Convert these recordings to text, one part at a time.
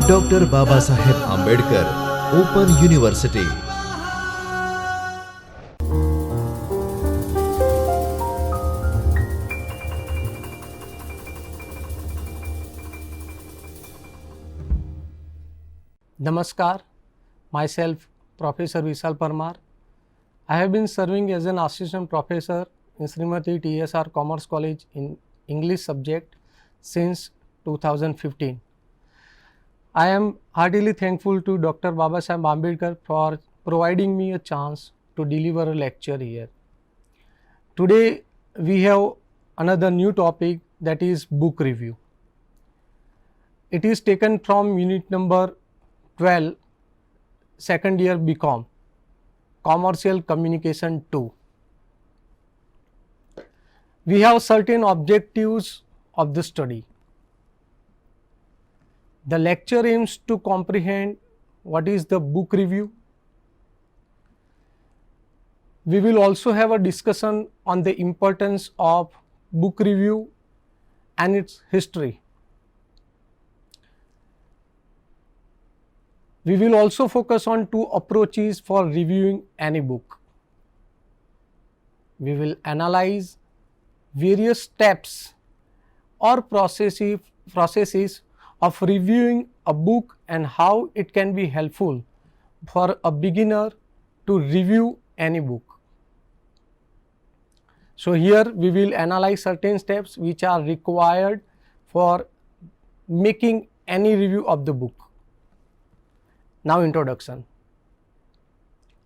Doctor Babasaheb Ambedkar open university. Namaskar, myself Professor Vishal Parmar. I have been serving as an assistant professor in Srimati TSR Commerce College in English subject since 2015. I am heartily thankful to Dr. Babasaheb Ambedkar for providing me a chance to deliver a lecture here. Today we have another new topic, that is book review. It is taken from unit number 12, second year BCom, Commercial Communication 2. We have certain objectives of the study. The lecture aims to comprehend what is the book review. We will also have a discussion on the importance of book review and its history. We will also focus on two approaches for reviewing any book. We will analyze various steps or processes of reviewing a book and how it can be helpful for a beginner to review any book. So here we will analyze certain steps which are required for making any review of the book. Now introduction.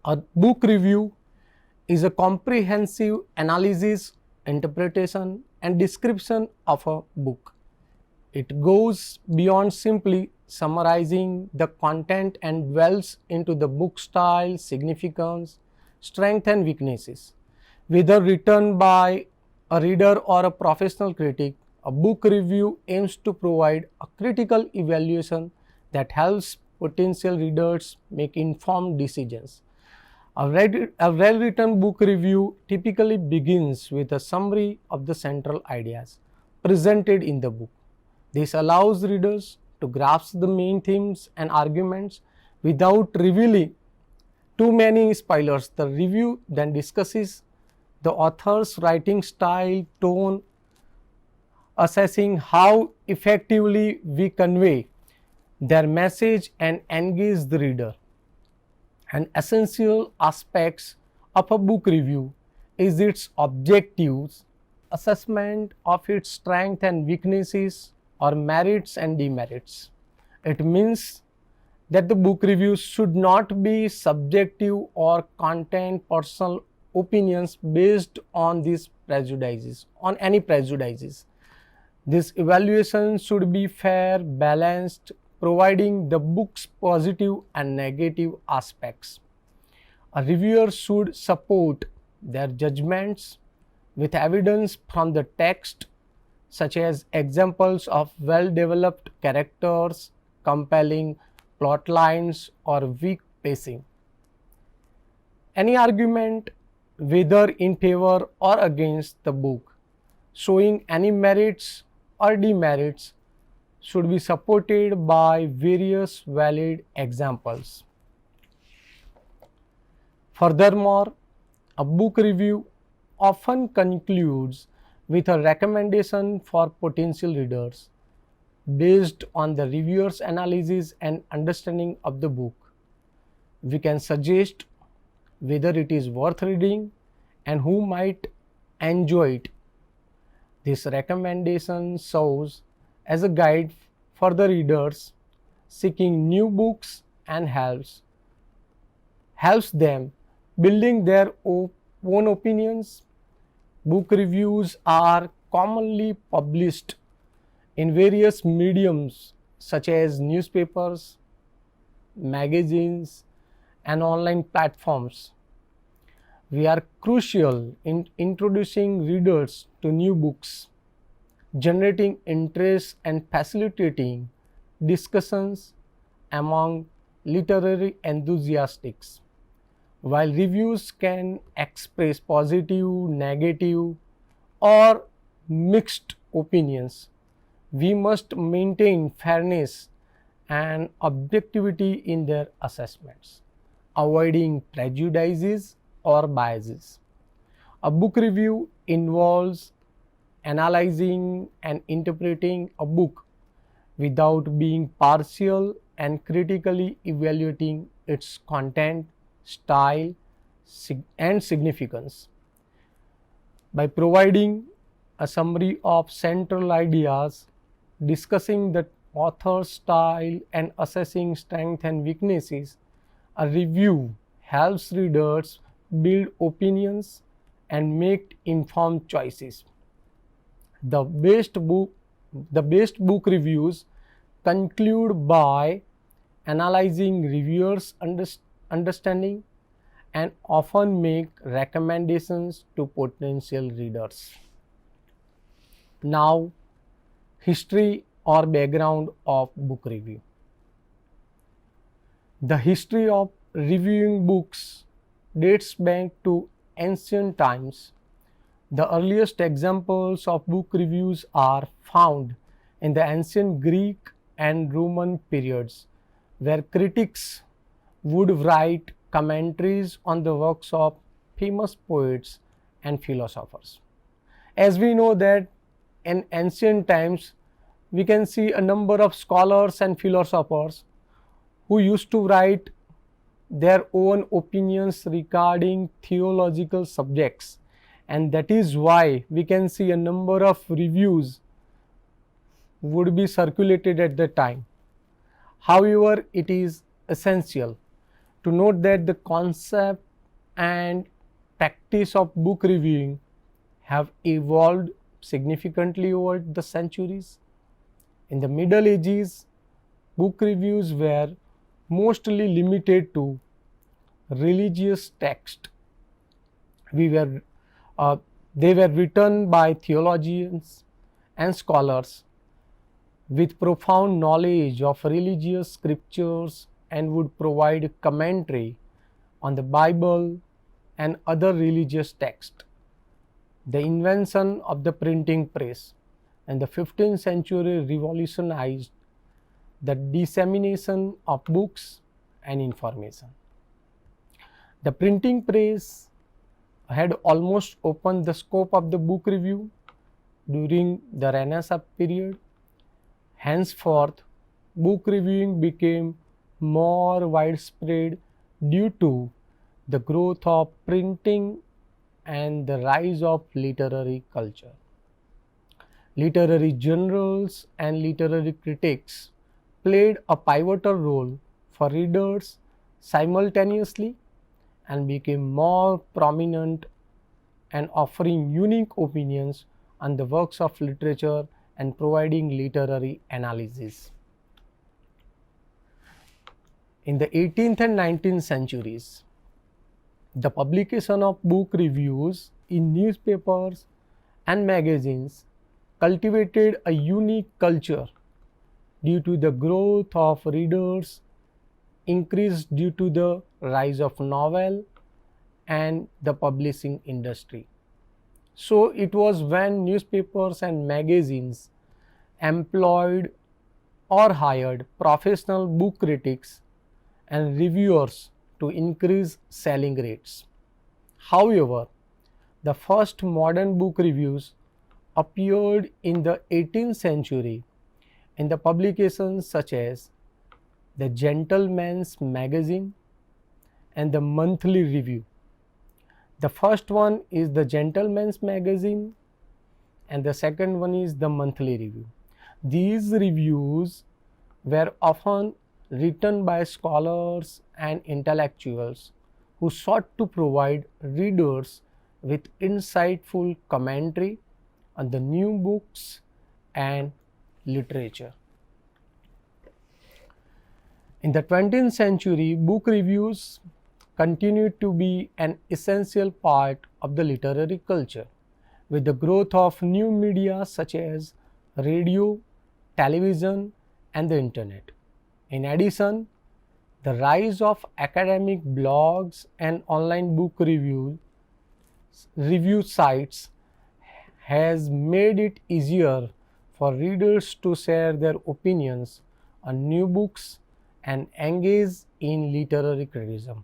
A book review is a comprehensive analysis, interpretation and description of a book. It goes beyond simply summarizing the content and dwells into the book style, significance, strength and weaknesses. Whether written by a reader or a professional critic, a book review aims to provide a critical evaluation that helps potential readers make informed decisions. A well-written book review typically begins with a summary of the central ideas presented in the book. This allows readers to grasp the main themes and arguments without revealing too many spoilers. The review then discusses the author's writing style, tone, assessing how effectively we convey their message and engage the reader. An essential aspects of a book review is its objectives, assessment of its strengths and weaknesses or merits and demerits. It means that the book review should not be subjective or contain personal opinions based on these prejudices, on any prejudices. This evaluation should be fair, balanced, providing the book's positive and negative aspects. A reviewer should support their judgments with evidence from the text, such as examples of well-developed characters, compelling plot lines, or weak pacing. Any argument, whether in favor or against the book, showing any merits or demerits, should be supported by various valid examples. Furthermore, a book review often concludes with a recommendation for potential readers. Based on the reviewer's analysis and understanding of the book, we can suggest whether it is worth reading and who might enjoy it. This recommendation serves as a guide for the readers seeking new books and helps them building their own opinions. Book reviews are commonly published in various mediums such as newspapers, magazines, and online platforms. We are crucial in introducing readers to new books, generating interest and facilitating discussions among literary enthusiasts. While reviews can express positive, negative, or mixed opinions, we must maintain fairness and objectivity in their assessments, avoiding prejudices or biases. A book review involves analyzing and interpreting a book without being partial and critically evaluating its content, style, and significance. By providing a summary of central ideas, discussing the author's style, and assessing strengths and weaknesses, a review helps readers build opinions and make informed choices. The best book reviews conclude by analyzing reviewers' understanding and often make recommendations to potential readers. Now, history or background of book review. The history of reviewing books dates back to ancient times. The earliest examples of book reviews are found in the ancient Greek and Roman periods, where critics would write commentaries on the works of famous poets and philosophers. As we know that in ancient times, we can see a number of scholars and philosophers who used to write their own opinions regarding theological subjects, and that is why we can see a number of reviews would be circulated at the time. However, it is essential to note that the concept and practice of book reviewing have evolved significantly over the centuries. In the Middle Ages, book reviews were mostly limited to religious texts. They were written by theologians and scholars with profound knowledge of religious scriptures and would provide commentary on the Bible and other religious texts. The invention of the printing press in the 15th century revolutionized the dissemination of books and information. The printing press had almost opened the scope of the book review during the Renaissance period. Henceforth, book reviewing became more widespread due to the growth of printing and the rise of literary culture. Literary journals and literary critics played a pivotal role for readers simultaneously and became more prominent and offering unique opinions on the works of literature and providing literary analysis. In the 18th and 19th centuries, the publication of book reviews in newspapers and magazines cultivated a unique culture due to the growth of readers, increased due to the rise of novel and the publishing industry. So it was when newspapers and magazines employed or hired professional book critics and reviewers to increase selling rates. However, the first modern book reviews appeared in the 18th century in the publications such as the Gentleman's Magazine and the Monthly Review. The first one is the Gentleman's Magazine and the second one is the Monthly Review. These reviews were often written by scholars and intellectuals who sought to provide readers with insightful commentary on the new books and literature. In the 20th century, book reviews continued to be an essential part of the literary culture. With the growth of new media such as radio, television, and the internet. In addition, the rise of academic blogs and online book review sites has made it easier for readers to share their opinions on new books and engage in literary criticism.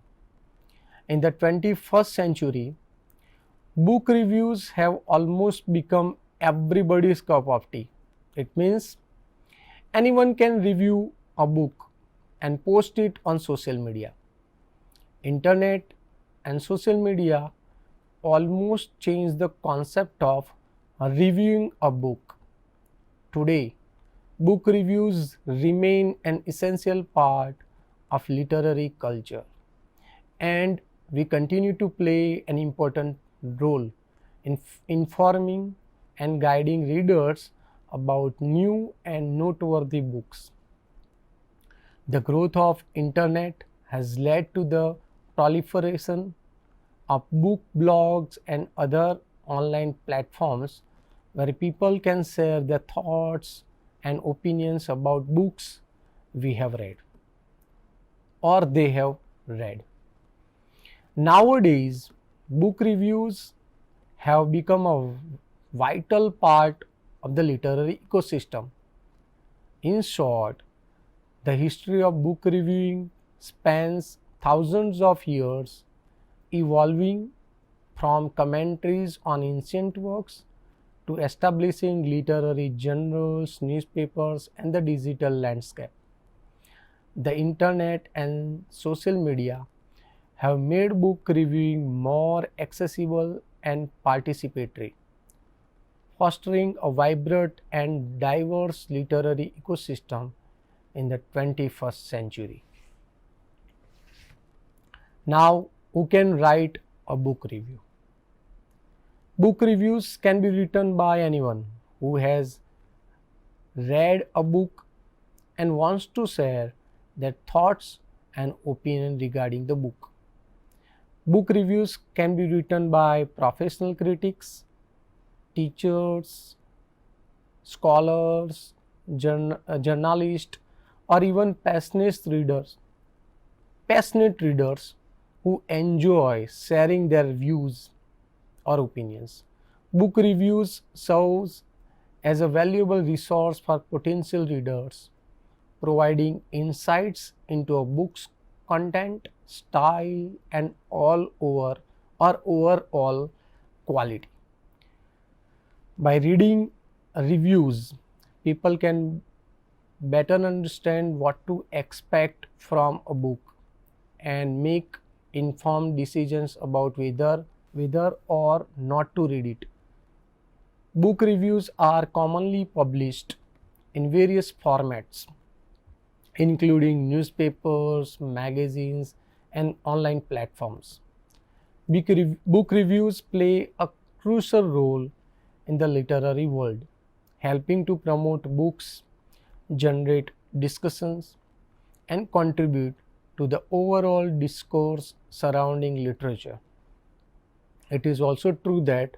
In the 21st century, book reviews have almost become everybody's cup of tea. It means anyone can review a book and post it on social media. Internet and social media almost changed the concept of reviewing a book. Today, book reviews remain an essential part of literary culture, and we continue to play an important role in informing and guiding readers about new and noteworthy books. The growth of internet has led to the proliferation of book blogs and other online platforms where people can share their thoughts and opinions about books we have read or they have read. Nowadays, book reviews have become a vital part of the literary ecosystem. In short, the history of book reviewing spans thousands of years, evolving from commentaries on ancient works to establishing literary journals, newspapers, and the digital landscape. The internet and social media have made book reviewing more accessible and participatory, fostering a vibrant and diverse literary ecosystem in the 21st century. Now, who can write a book review? Book reviews can be written by anyone who has read a book and wants to share their thoughts and opinion regarding the book. Book reviews can be written by professional critics, teachers, scholars, journalists, or even passionate readers who enjoy sharing their views or opinions. Book reviews serves as a valuable resource for potential readers, providing insights into a book's content, style, and overall quality. By reading reviews, people can better understand what to expect from a book and make informed decisions about whether or not to read it. Book reviews are commonly published in various formats, including newspapers, magazines, and online platforms. Book reviews play a crucial role in the literary world, helping to promote books, generate discussions, and contribute to the overall discourse surrounding literature. It is also true that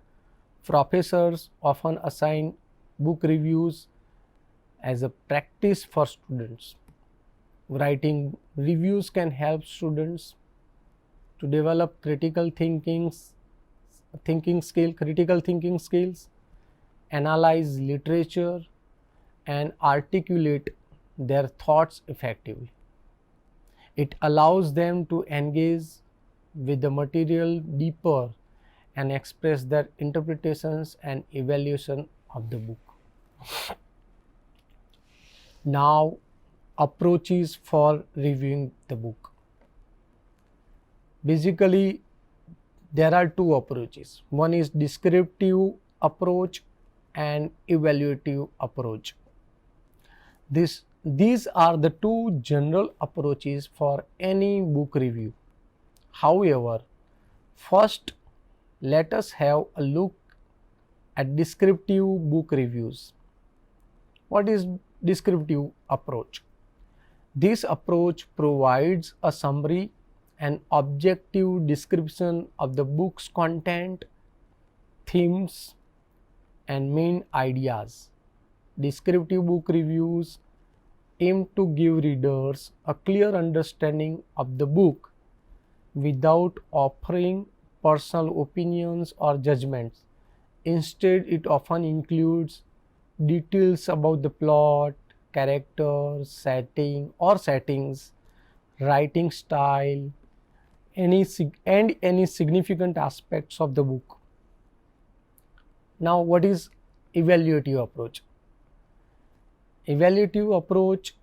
professors often assign book reviews as a practice for students. Writing reviews can help students to develop critical thinking skills, analyze literature, and articulate their thoughts effectively. It allows them to engage with the material deeper and express their interpretations and evaluation of the book. Now, approaches for reviewing the book. Basically, there are two approaches. One is descriptive approach and evaluative approach. These are the two general approaches for any book review. However, first let us have a look at descriptive book reviews. What is descriptive approach? This approach provides a summary and objective description of the book's content, themes, and main ideas. Descriptive book reviews aim to give readers a clear understanding of the book without offering personal opinions or judgments. Instead, it often includes details about the plot, characters, settings, writing style, any significant aspects of the book. Now, what is evaluative approach? Evaluative approach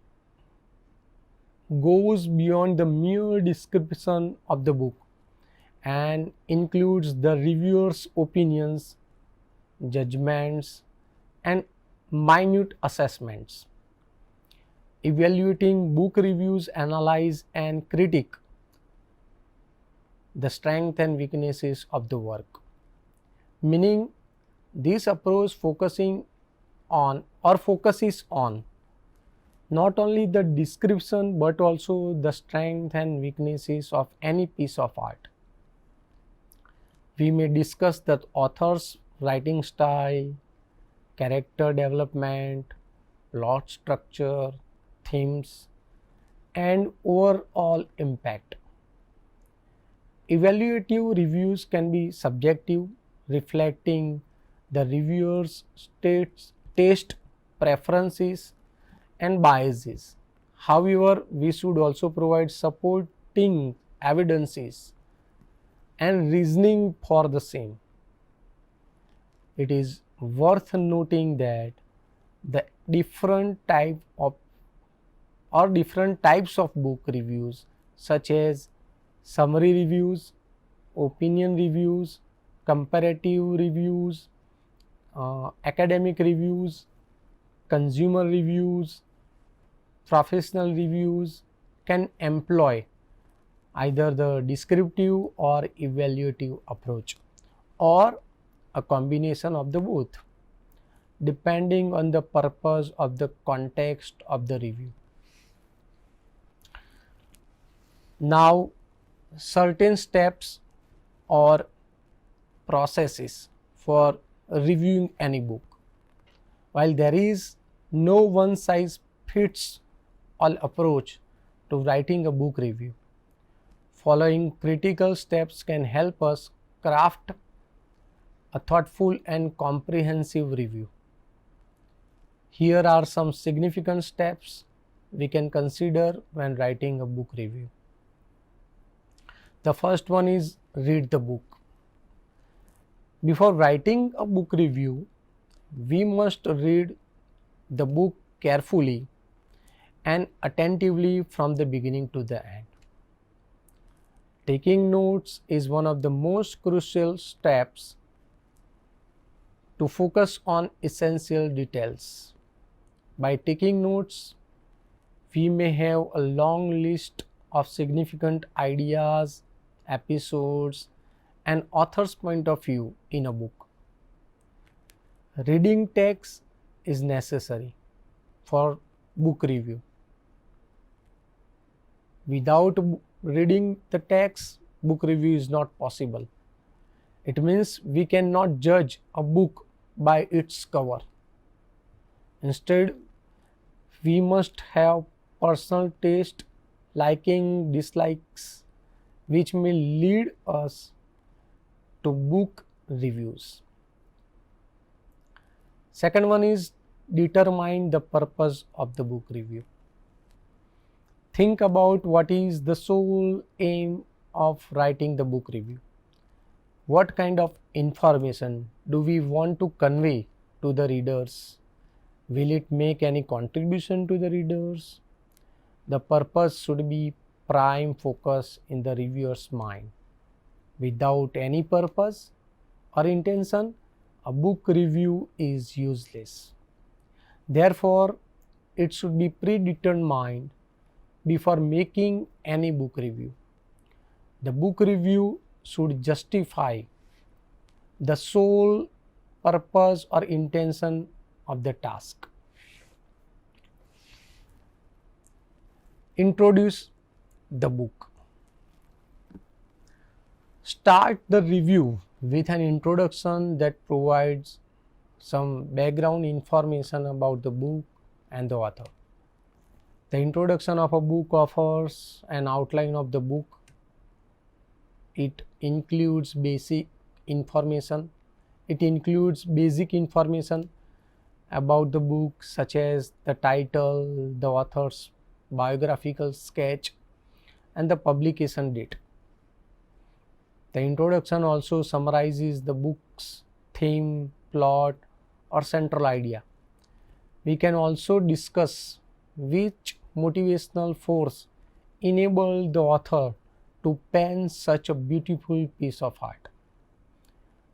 goes beyond the mere description of the book and includes the reviewer's opinions, judgments, and minute assessments. Evaluating book reviews analyze and critique the strengths and weaknesses of the work, meaning this approach focuses on not only the description but also the strengths and weaknesses of any piece of art. We may discuss the author's writing style, character development, plot structure, themes, and overall impact. Evaluative reviews can be subjective, reflecting the reviewer's taste, preferences, and biases. However, we should also provide supporting evidences and reasoning for the same. It is worth noting that the different types of book reviews, such as summary reviews, opinion reviews, comparative reviews, academic reviews, consumer reviews, professional reviews, can employ either the descriptive or evaluative approach, or a combination of the both, depending on the purpose of the context of the review. Now, certain steps or processes for reviewing any book. While there is no one size fits all approach to writing a book review, following critical steps can help us craft a thoughtful and comprehensive review. Here are some significant steps we can consider when writing a book review. The first one is read the book. Before writing a book review, we must read the book carefully and attentively from the beginning to the end. Taking notes is one of the most crucial steps to focus on essential details. By taking notes, we may have a long list of significant ideas, episodes, and author's point of view in a book. Reading text is necessary for book review. Without reading the text, book review is not possible. It means we cannot judge a book by its cover. Instead, we must have personal taste, liking, dislikes, which may lead us to book reviews. Second one is determine the purpose of the book review. Think about what is the sole aim of writing the book review. What kind of information do we want to convey to the readers? Will it make any contribution to the readers? The purpose should be prime focus in the reviewer's mind. Without any purpose or intention, a book review is useless. Therefore, it should be predetermined before making any book review. The book review should justify the sole purpose or intention of the task. Introduce the book. Start the review with an introduction that provides some background information about the book and the author. The introduction of a book offers an outline of the book. It includes basic information about the book, such as the title, the author's biographical sketch, and the publication date. The introduction also summarizes the book's theme, plot, or central idea. We can also discuss which motivational force enabled the author to pen such a beautiful piece of art.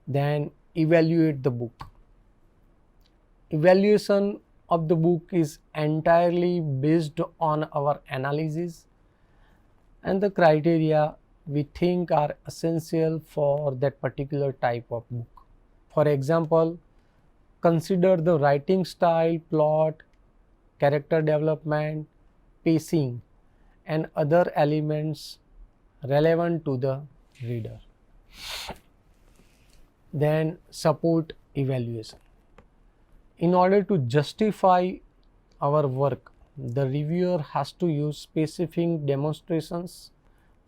Then evaluate the book. Evaluation of the book is entirely based on our analysis and the criteria we think are essential for that particular type of book. For example, consider the writing style, plot, character development, pacing, and other elements relevant to the reader. Then support evaluation. In order to justify our work, the reviewer has to use specific demonstrations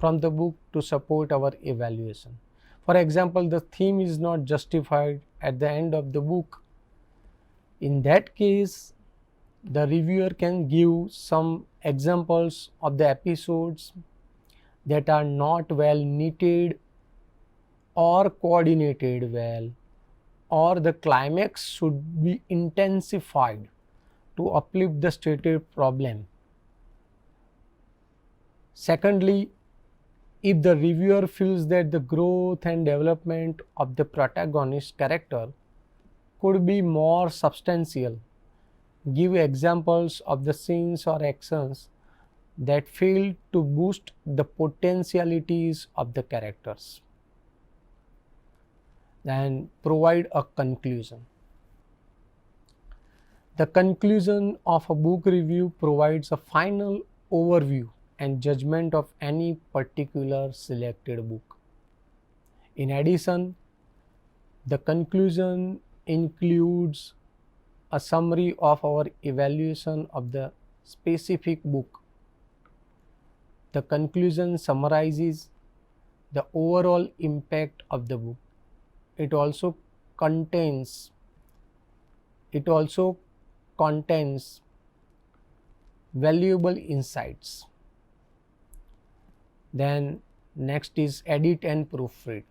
from the book to support our evaluation. For example, the theme is not justified at the end of the book. In that case, the reviewer can give some examples of the episodes that are not well knitted or coordinated well, or the climax should be intensified to uplift the stated problem. Secondly, if the reviewer feels that the growth and development of the protagonist character could be more substantial, give examples of the scenes or actions that fail to boost the potentialities of the characters. Then provide a conclusion. The conclusion of a book review provides a final overview and judgment of any particular selected book. In addition, the conclusion includes a summary of our evaluation of the specific book. The conclusion summarizes the overall impact of the book. It also contains valuable insights. Then next is edit and proofread.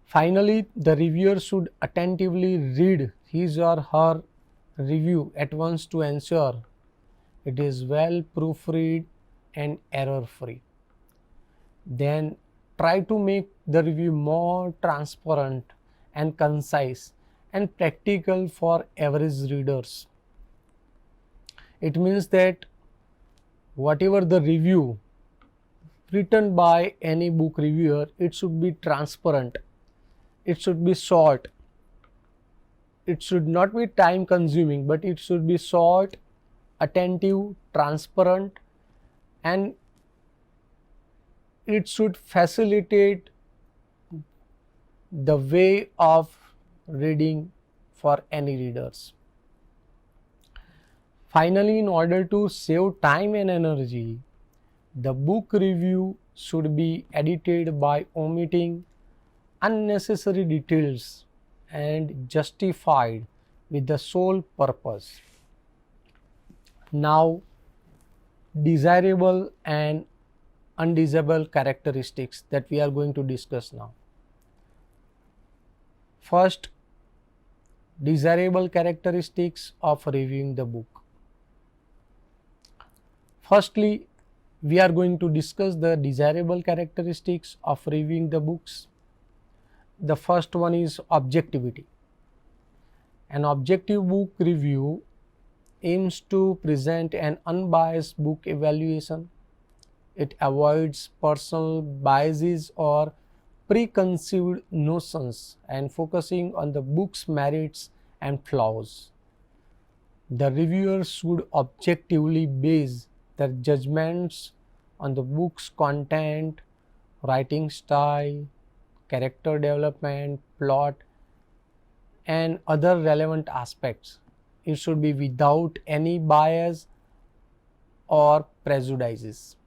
Finally, the reviewer should attentively read his or her review at once to ensure it is well proofread and error free. Then try to make the review more transparent and concise and practical for average readers. It means that whatever the review written by any book reviewer, it should be transparent, it should be short, it should not be time consuming, but it should be short, attentive, transparent, and it should facilitate the way of reading for any readers. Finally, in order to save time and energy, the book review should be edited by omitting unnecessary details and justified with the sole purpose. Now, desirable and undesirable characteristics that we are going to discuss now. First, desirable characteristics of reviewing the book. Firstly, we are going to discuss the desirable characteristics of reviewing the books. The first one is objectivity. An objective book review aims to present an unbiased book evaluation. It avoids personal biases or preconceived notions and focusing on the book's merits and flaws. The reviewer should objectively base their judgments on the book's content, writing style, character development, plot, and other relevant aspects. It should be without any bias or prejudices.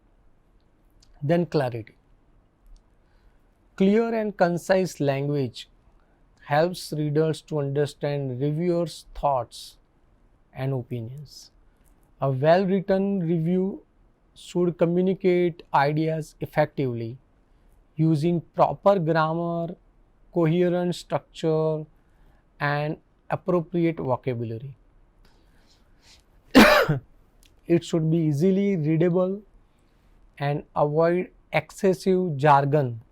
Then clarity. Clear and concise language helps readers to understand reviewers' thoughts and opinions. A well-written review should communicate ideas effectively using proper grammar, coherent structure, and appropriate vocabulary. It should be easily readable and avoid excessive jargon.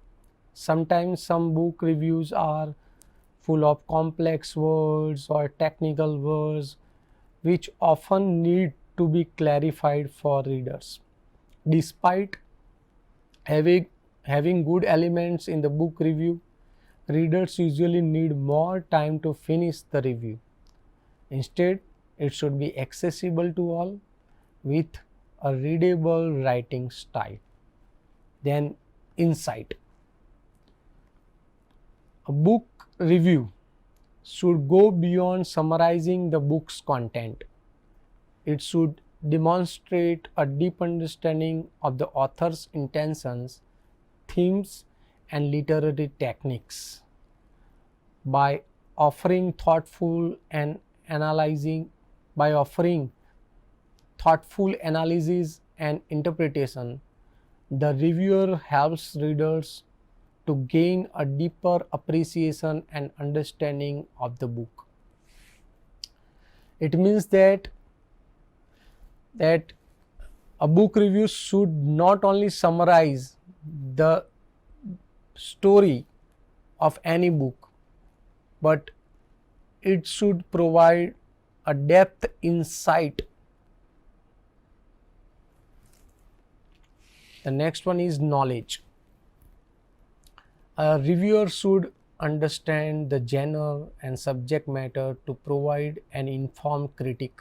Sometimes some book reviews are full of complex words or technical words which often need to be clarified for readers. Despite having good elements in the book review, readers usually need more time to finish the review. Instead, it should be accessible to all with a readable writing style. Then, insight. A book review should go beyond summarizing the book's content. It should demonstrate a deep understanding of the author's intentions, themes, and literary techniques. By offering thoughtful analysis and interpretation, the reviewer helps readers to gain a deeper appreciation and understanding of the book. It means that a book review should not only summarize the story of any book, but it should provide a depth insight. The next one is knowledge. A reviewer should understand the genre and subject matter to provide an informed critique.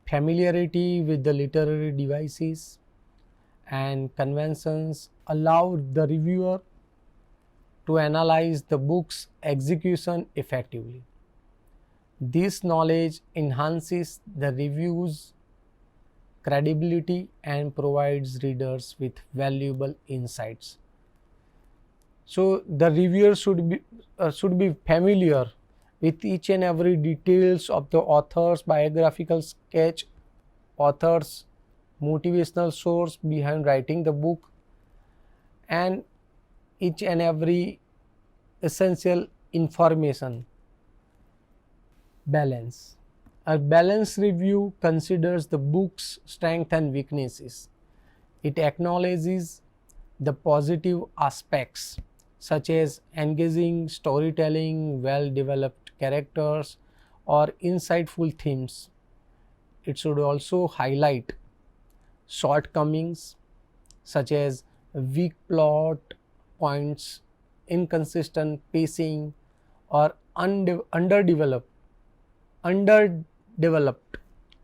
Familiarity with the literary devices and conventions allow the reviewer to analyze the book's execution effectively. This knowledge enhances the review's credibility and provides readers with valuable insights. So the reviewer should be familiar with each and every details of the author's biographical sketch, author's motivational source behind writing the book, and each and every essential information. Balance. A balanced review considers the book's strengths and weaknesses. It acknowledges the positive aspects such as engaging storytelling, well-developed characters, or insightful themes. It should also highlight shortcomings such as weak plot points, inconsistent pacing, or underdeveloped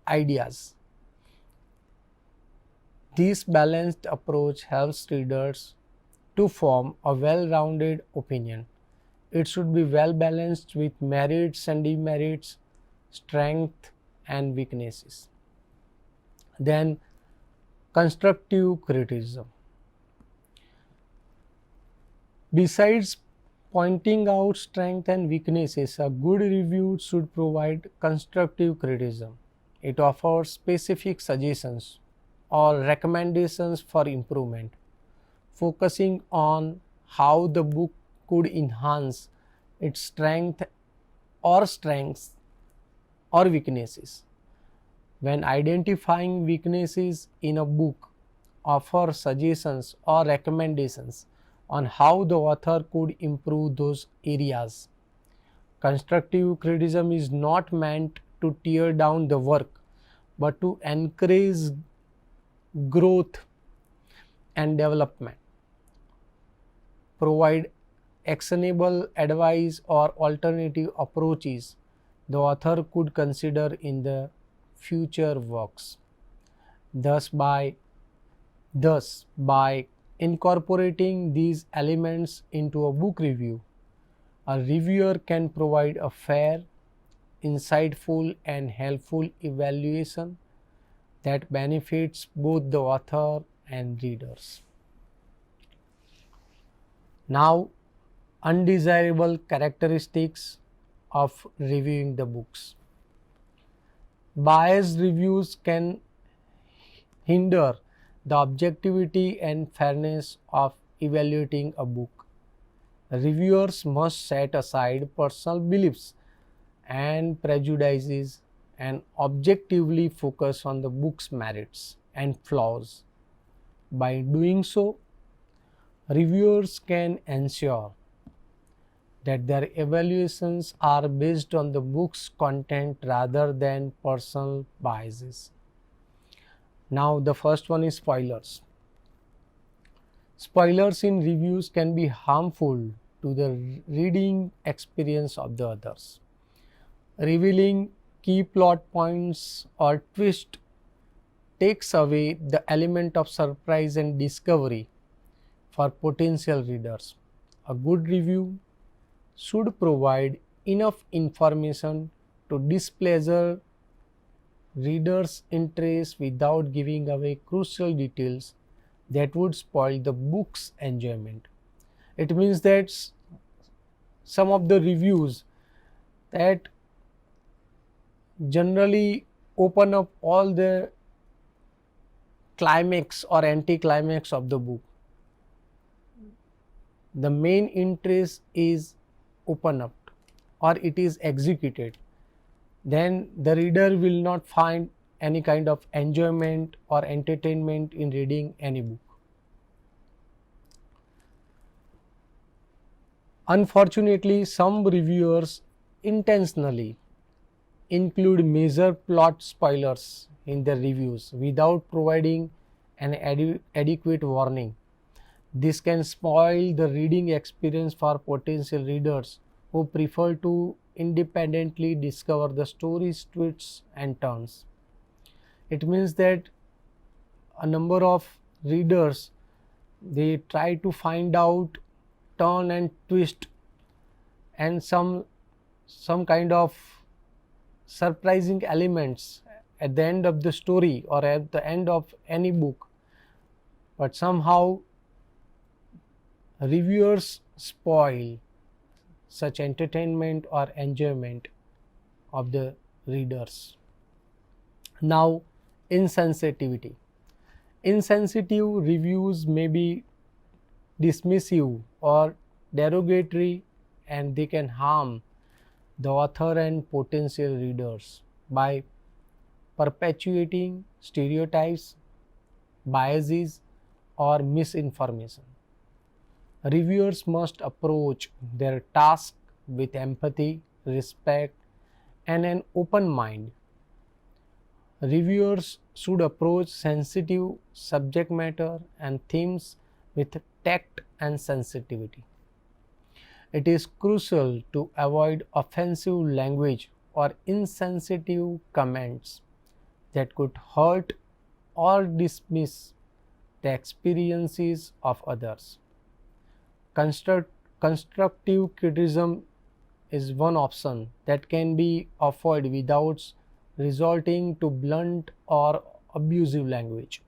ideas. This balanced approach helps readers to form a well-rounded opinion. It should be well balanced with merits and demerits, strengths and weaknesses. Then, constructive criticism. Besides pointing out strengths and weaknesses, a good review should provide constructive criticism. It offers specific suggestions or recommendations for improvement, focusing on how the book could enhance its strengths or weaknesses. When identifying weaknesses in a book, offer suggestions or recommendations on how the author could improve those areas. Constructive criticism is not meant to tear down the work, but to encourage growth and development, provide actionable advice or alternative approaches the author could consider in the future works. Thus, by incorporating these elements into a book review, a reviewer can provide a fair, insightful, and helpful evaluation that benefits both the author and readers. Now, undesirable characteristics of reviewing the books. Biased reviews can hinder the objectivity and fairness of evaluating a book. Reviewers must set aside personal beliefs and prejudices and objectively focus on the book's merits and flaws. By doing so, reviewers can ensure that their evaluations are based on the book's content rather than personal biases. Now, the first one is spoilers. Spoilers in reviews can be harmful to the reading experience of the others. Revealing key plot points or twist takes away the element of surprise and discovery for potential readers. A good review should provide enough information to displeasure readers' interest without giving away crucial details that would spoil the book's enjoyment. It means that some of the reviews that generally open up all the climax or anti-climax of the book. The main interest is open up or it is executed, then the reader will not find any kind of enjoyment or entertainment in reading any book. Unfortunately, some reviewers intentionally include major plot spoilers in their reviews without providing an adequate warning. This can spoil the reading experience for potential readers who prefer to independently discover the story's twists and turns. It means that a number of readers, they try to find out turn and twist and some kind of surprising elements at the end of the story or at the end of any book, but somehow reviewers spoil such entertainment or enjoyment of the readers. Now, insensitivity. Insensitive reviews may be dismissive or derogatory, and they can harm the author and potential readers by perpetuating stereotypes, biases, or misinformation. Reviewers must approach their task with empathy, respect, and an open mind. Reviewers should approach sensitive subject matter and themes with tact and sensitivity. It is crucial to avoid offensive language or insensitive comments that could hurt or dismiss the experiences of others. Constructive criticism is one option that can be offered without resulting to blunt or abusive language.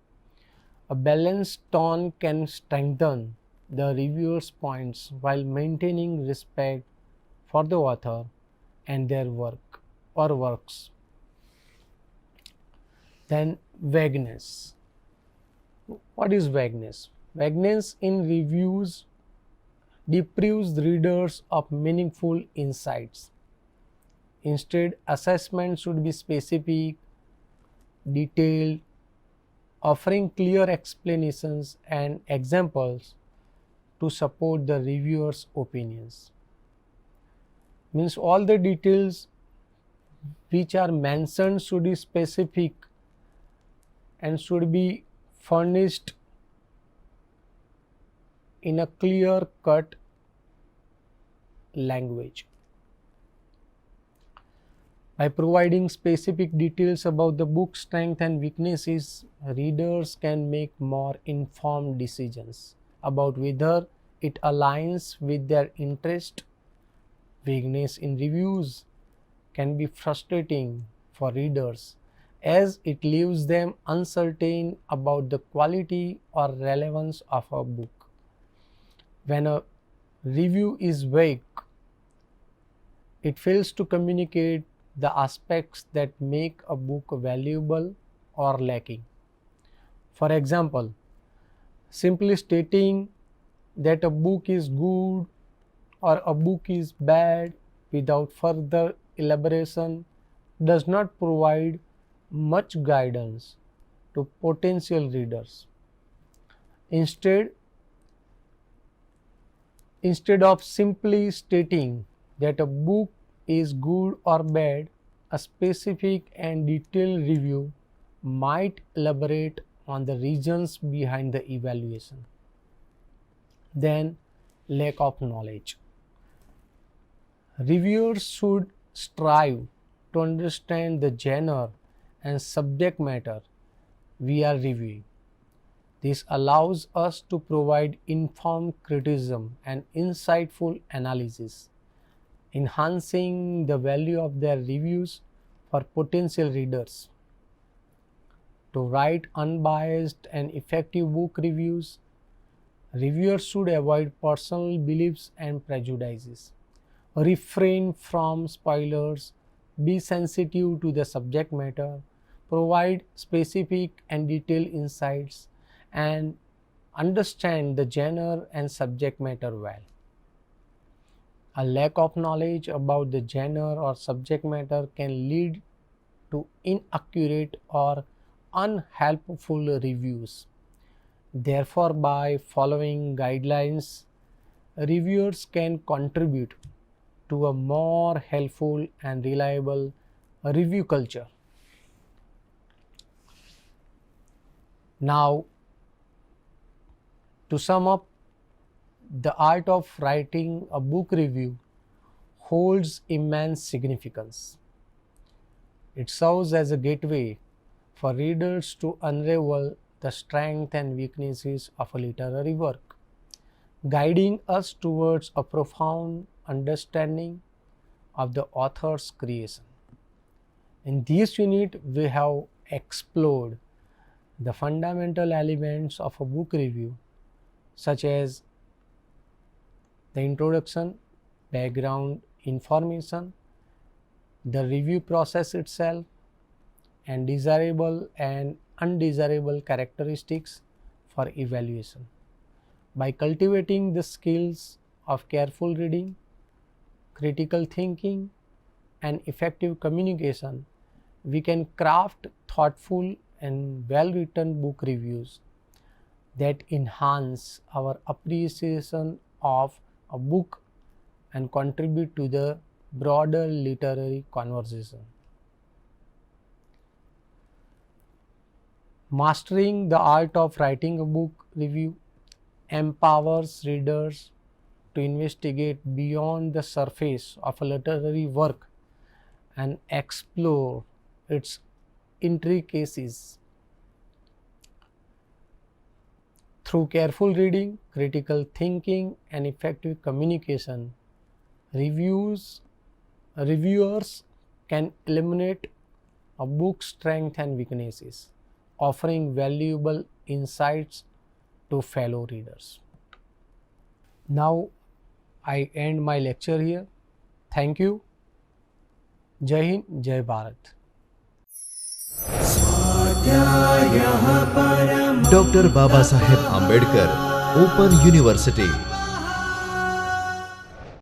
A balanced tone can strengthen the reviewer's points while maintaining respect for the author and their work or works. Then vagueness. What is vagueness? Vagueness in reviews deprives readers of meaningful insights. Instead, assessment should be specific, detailed, offering clear explanations and examples to support the reviewer's opinions. Means all the details which are mentioned should be specific and should be furnished in a clear-cut language. By providing specific details about the book's strengths and weaknesses, readers can make more informed decisions about whether it aligns with their interest. Vagueness in reviews can be frustrating for readers as it leaves them uncertain about the quality or relevance of a book. When a Review is vague. It fails to communicate the aspects that make a book valuable or lacking. For example, simply stating that a book is good or a book is bad without further elaboration does not provide much guidance to potential readers. Instead of simply stating that a book is good or bad, a specific and detailed review might elaborate on the reasons behind the evaluation. Then, lack of knowledge. Reviewers should strive to understand the genre and subject matter we are reviewing. This allows us to provide informed criticism and insightful analysis, enhancing the value of their reviews for potential readers. To write unbiased and effective book reviews, reviewers should avoid personal beliefs and prejudices, refrain from spoilers, be sensitive to the subject matter, provide specific and detailed insights, and understand the genre and subject matter well. A lack of knowledge about the genre or subject matter can lead to inaccurate or unhelpful reviews. Therefore, by following guidelines, reviewers can contribute to a more helpful and reliable review culture. Now, to sum up, the art of writing a book review holds immense significance. It serves as a gateway for readers to unravel the strengths and weaknesses of a literary work, guiding us towards a profound understanding of the author's creation. In this unit, we have explored the fundamental elements of a book review, such as the introduction, background information, the review process itself, and desirable and undesirable characteristics for evaluation. By cultivating the skills of careful reading, critical thinking, and effective communication, we can craft thoughtful and well-written book reviews that enhance our appreciation of a book and contribute to the broader literary conversation. Mastering the art of writing a book review empowers readers to investigate beyond the surface of a literary work and explore its intricacies. Through careful reading, critical thinking, and effective communication, reviewers can eliminate a book's strengths and weaknesses, offering valuable insights to fellow readers. Now, I end my lecture here. Thank you. Jai Hind, Jai Bharat. Dr. Babasaheb Ambedkar, Open University.